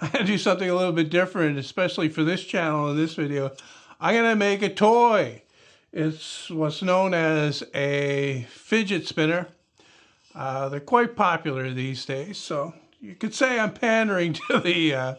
I'm going to do something a little bit different, especially for this channel in this video. I'm going to make a toy. It's what's known as a fidget spinner. They're quite popular these days, so you could say I'm pandering to the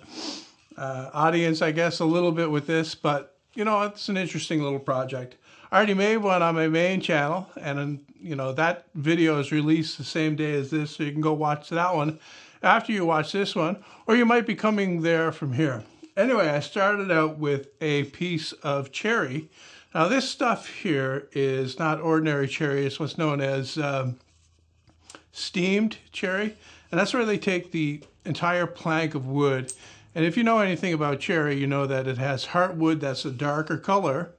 audience, I guess, a little bit with this, but you know, it's an interesting little project. I already made one on my main channel, and you know, that video is released the same day as this, so you can go watch that one after you watch this one, or you might be coming there from here. Anyway, I started out with a piece of cherry. Now this stuff here is not ordinary cherry, it's what's known as steamed cherry, and that's where they take the entire plank of wood. And if you know anything about cherry, you know that it has heartwood, that's a darker color,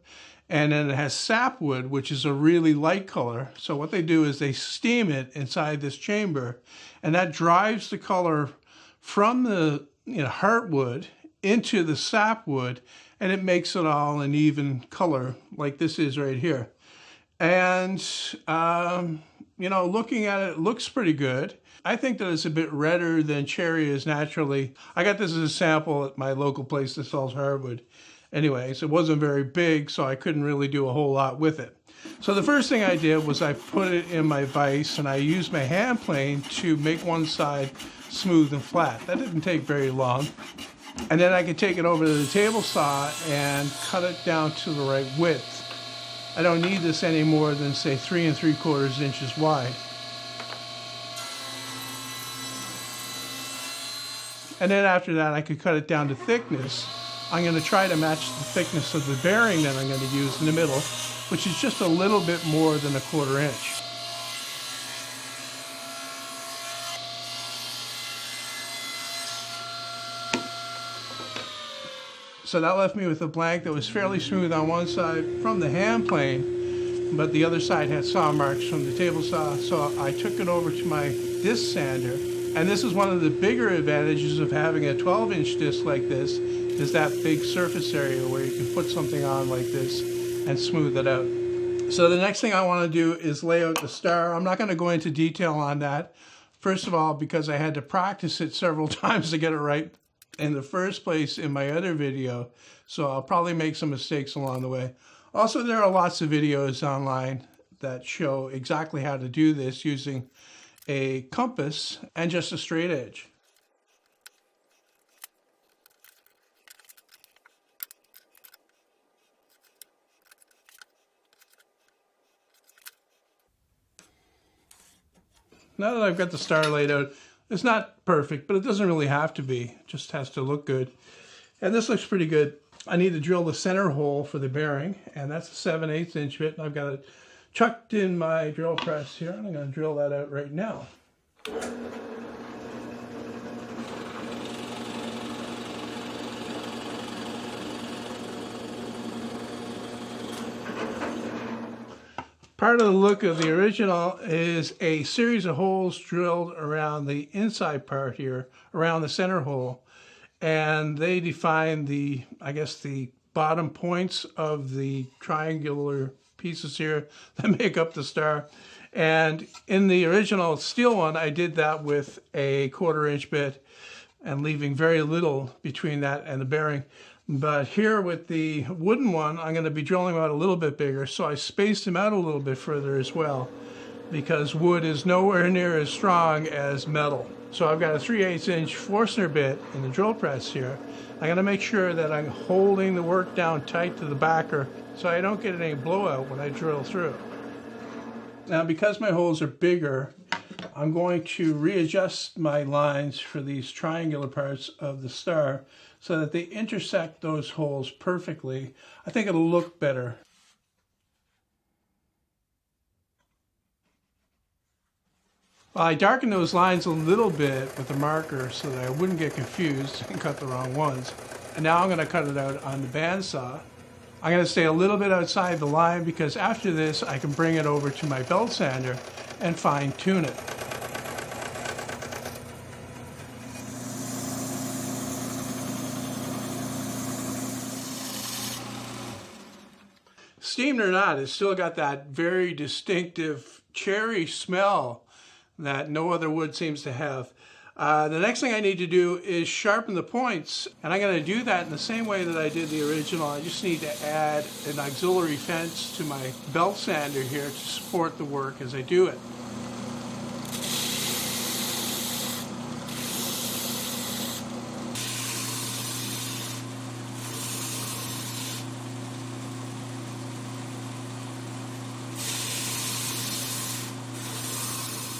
and then it has sapwood, which is a really light color. So what they do is they steam it inside this chamber, and that drives the color from the heartwood into the sapwood, and it makes it all an even color like this is right here. And you know, looking at it, it looks pretty good. I think that it's a bit redder than cherry is naturally. I got this as a sample at my local place that sells hardwood. Anyways, it wasn't very big, so I couldn't really do a whole lot with it. So the first thing I did was I put it in my vise, and I used my hand plane to make one side smooth and flat. That didn't take very long. And then I could take it over to the table saw and cut it down to the right width. I don't need this any more than, say, 3 3/4 inches wide. And then after that, I could cut it down to thickness. I'm going to try to match the thickness of the bearing that I'm going to use in the middle, which is just a little bit more than 1/4 inch. So that left me with a blank that was fairly smooth on one side from the hand plane, but the other side had saw marks from the table saw. So I took it over to my disc sander, and this is one of the bigger advantages of having a 12-inch disc like this, is that big surface area where you can put something on like this and smooth it out. So the next thing I want to do is lay out the star. I'm not going to go into detail on that. First of all, because I had to practice it several times to get it right in the first place in my other video, so I'll probably make some mistakes along the way. Also, there are lots of videos online that show exactly how to do this using a compass and just a straight edge. Now that I've got the star laid out, it's not perfect, but it doesn't really have to be. It just has to look good. And this looks pretty good. I need to drill the center hole for the bearing, and that's a 7/8 inch bit. And I've got it chucked in my drill press here, and I'm going to drill that out right now. Part of the look of the original is a series of holes drilled around the inside part here, around the center hole. And they define the, I guess, the bottom points of the triangular pieces here that make up the star. And in the original steel one, I did that with a 1/4 inch bit and leaving very little between that and the bearing. But here with the wooden one, I'm going to be drilling out a little bit bigger, so I spaced them out a little bit further as well, because wood is nowhere near as strong as metal. So I've got a 3/8 inch Forstner bit in the drill press here. I'm going to make sure that I'm holding the work down tight to the backer so I don't get any blowout when I drill through. Now, because my holes are bigger, I'm going to readjust my lines for these triangular parts of the star so that they intersect those holes perfectly. I think it'll look better. Well, I darkened those lines a little bit with the marker so that I wouldn't get confused and cut the wrong ones. And now I'm going to cut it out on the bandsaw. I'm going to stay a little bit outside the line because after this I can bring it over to my belt sander and fine tune it. Steamed or not, it's still got that very distinctive cherry smell that no other wood seems to have. The next thing I need to do is sharpen the points, and I'm going to do that in the same way that I did the original. I just need to add an auxiliary fence to my belt sander here to support the work as I do it.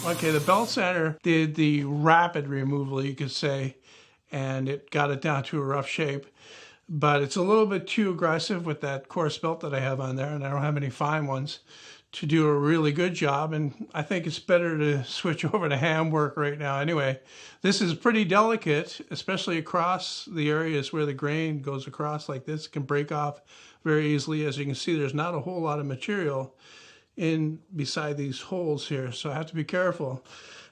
Okay, the belt sander did the rapid removal, you could say, and it got it down to a rough shape. But it's a little bit too aggressive with that coarse belt that I have on there, and I don't have any fine ones to do a really good job. And I think it's better to switch over to hand work right now. Anyway, this is pretty delicate, especially across the areas where the grain goes across like this. It can break off very easily. As you can see, there's not a whole lot of material in beside these holes here, so I have to be careful.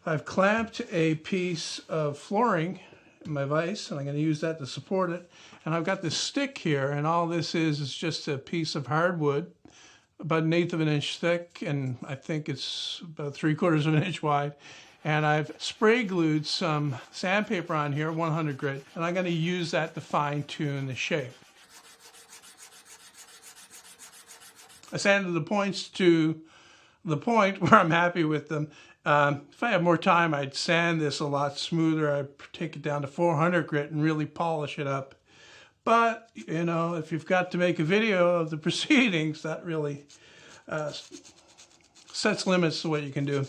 I've clamped a piece of flooring in my vise, and I'm going to use that to support it. And I've got this stick here, and all this is just a piece of hardwood, about 1/8 of an inch thick, and I think it's about 3/4 of an inch wide. And I've spray glued some sandpaper on here, 100 grit, and I'm going to use that to fine tune the shape. I sanded the points to the point where I'm happy with them. If I had more time, I'd sand this a lot smoother. I'd take it down to 400 grit and really polish it up. But, you know, if you've got to make a video of the proceedings, that really sets limits to what you can do.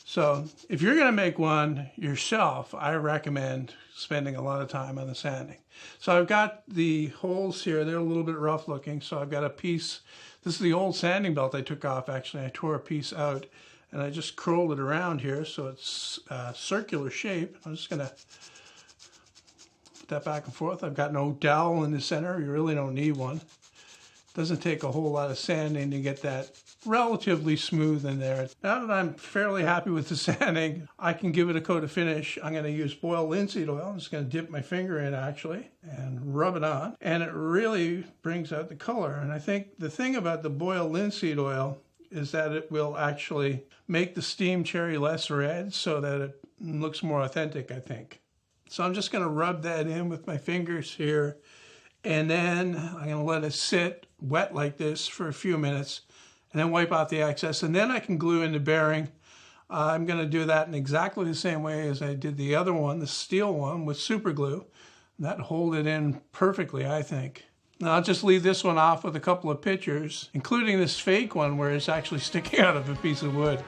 So if you're going to make one yourself, I recommend spending a lot of time on the sanding. So I've got the holes here. They're a little bit rough looking. So I've got a piece. This is the old sanding belt I took off, actually. I tore a piece out, and I just curled it around here so it's a circular shape. I'm just going to put that back and forth. I've got no dowel in the center. You really don't need one. It doesn't take a whole lot of sanding to get that relatively smooth in there. Now that I'm fairly happy with the sanding, I can give it a coat of finish. I'm going to use boiled linseed oil. I'm just going to dip my finger in, actually, and rub it on. And it really brings out the color. And I think the thing about the boiled linseed oil is that it will actually make the steamed cherry less red so that it looks more authentic, I think. So I'm just going to rub that in with my fingers here. And then I'm going to let it sit wet like this for a few minutes, and then wipe out the excess, and then I can glue in the bearing. I'm going to do that in exactly the same way as I did the other one, the steel one, with super glue. That hold it in perfectly, I think. Now I'll just leave this one off with a couple of pictures, including this fake one where it's actually sticking out of a piece of wood.